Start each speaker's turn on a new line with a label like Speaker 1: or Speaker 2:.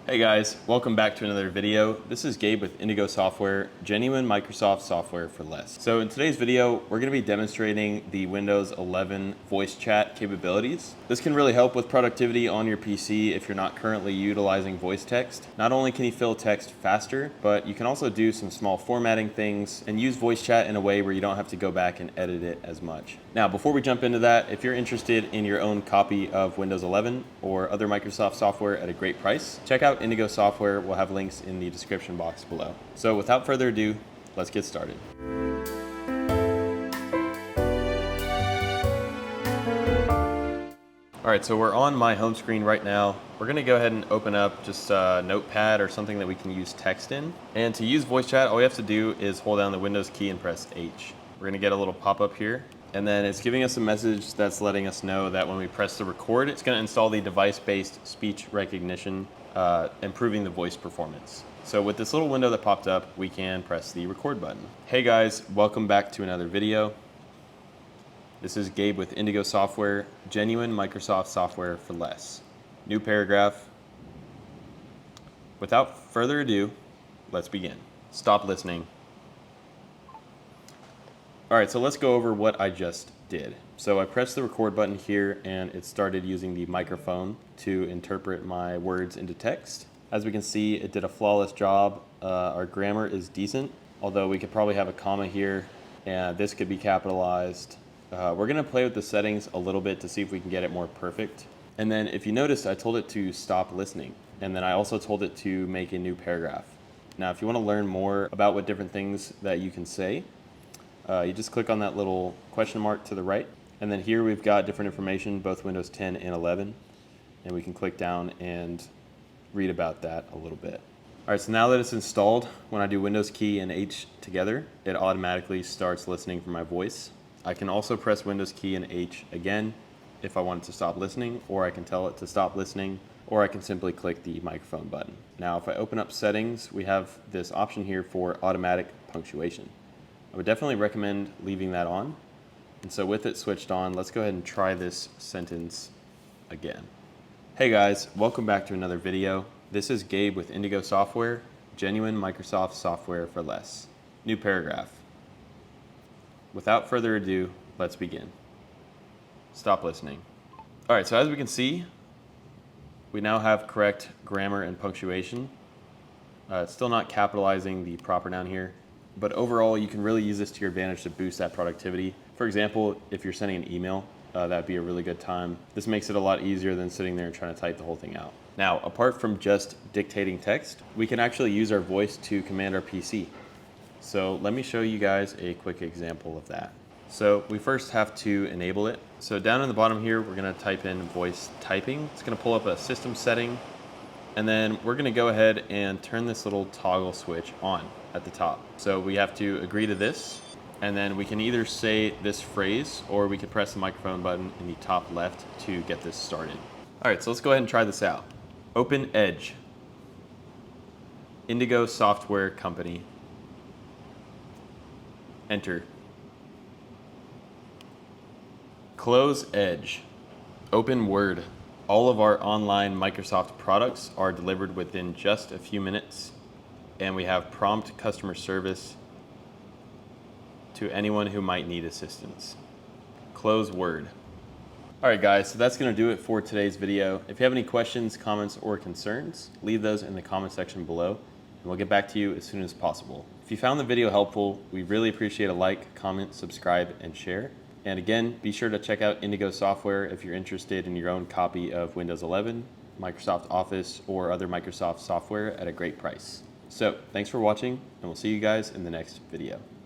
Speaker 1: Hey guys, welcome back to another video. This is Gabe with Indigo Software, genuine Microsoft software for less. So in today's video, we're going to be demonstrating the Windows 11 voice chat capabilities. This can really help with productivity on your PC if you're not currently utilizing voice text. Not only can you fill text faster, but you can also do some small formatting things and use voice chat in a way where you don't have to go back and edit it as much. Now, before we jump into that, if you're interested in your own copy of Windows 11 or other Microsoft software at a great price, check out Indigo Software. We'll have links in the description box below. So without further ado, let's get started. All right, so we're on my home screen right now. We're gonna go ahead and open up just a notepad or something that we can use text in. And to use voice chat, all we have to do is hold down the Windows key and press H. We're gonna get a little pop-up here. And then it's giving us a message that's letting us know that when we press the record, it's gonna install the device-based speech recognition, improving the voice performance. So with this little window that popped up, we can press the record button. Hey guys, welcome back to another video. This is Gabe with Indigo Software, genuine Microsoft software for less. New paragraph. Without further ado, let's begin. Stop listening. All right, so let's go over what I just did. So I pressed the record button here and it started using the microphone to interpret my words into text. As we can see, it did a flawless job. Our grammar is decent, although we could probably have a comma here and this could be capitalized. We're gonna play with the settings a little bit to see if we can get it more perfect. And then if you noticed, I told it to stop listening. And then I also told it to make a new paragraph. Now, if you wanna learn more about what different things that you can say, you just click on that little question mark to the right. And then here we've got different information, both Windows 10 and 11. And we can click down and read about that a little bit. All right, so now that it's installed, when I do Windows key and H together, it automatically starts listening for my voice. I can also press Windows key and H again if I want it to stop listening, or I can tell it to stop listening, or I can simply click the microphone button. Now, if I open up settings, we have this option here for automatic punctuation. I would definitely recommend leaving that on. And so with it switched on, let's go ahead and try this sentence again. Hey guys, welcome back to another video. This is Gabe with Indigo Software, genuine Microsoft software for less. New paragraph. Without further ado, let's begin. Stop listening. All right, so as we can see, we now have correct grammar and punctuation. It's still not capitalizing the proper noun here, but overall, you can really use this to your advantage to boost that productivity. For example, if you're sending an email, that'd be a really good time. This makes it a lot easier than sitting there and trying to type the whole thing out. Now, apart from just dictating text, we can actually use our voice to command our PC. So let me show you guys a quick example of that. So we first have to enable it. So down in the bottom here, we're gonna type in voice typing. It's gonna pull up a system setting, and then we're gonna go ahead and turn this little toggle switch on at the top. So we have to agree to this, and then we can either say this phrase, or we can press the microphone button in the top left to get this started. All right, so let's go ahead and try this out. Open Edge, Indigo Software Company. Enter. Close Edge. Open Word. All of our online Microsoft products are delivered within just a few minutes, and we have prompt customer service to anyone who might need assistance. Close Word. All right, guys, so that's gonna do it for today's video. If you have any questions, comments, or concerns, leave those in the comment section below, and we'll get back to you as soon as possible. If you found the video helpful, we really appreciate a like, comment, subscribe, and share. And again, be sure to check out Indigo Software if you're interested in your own copy of Windows 11, Microsoft Office, or other Microsoft software at a great price. So thanks for watching, and we'll see you guys in the next video.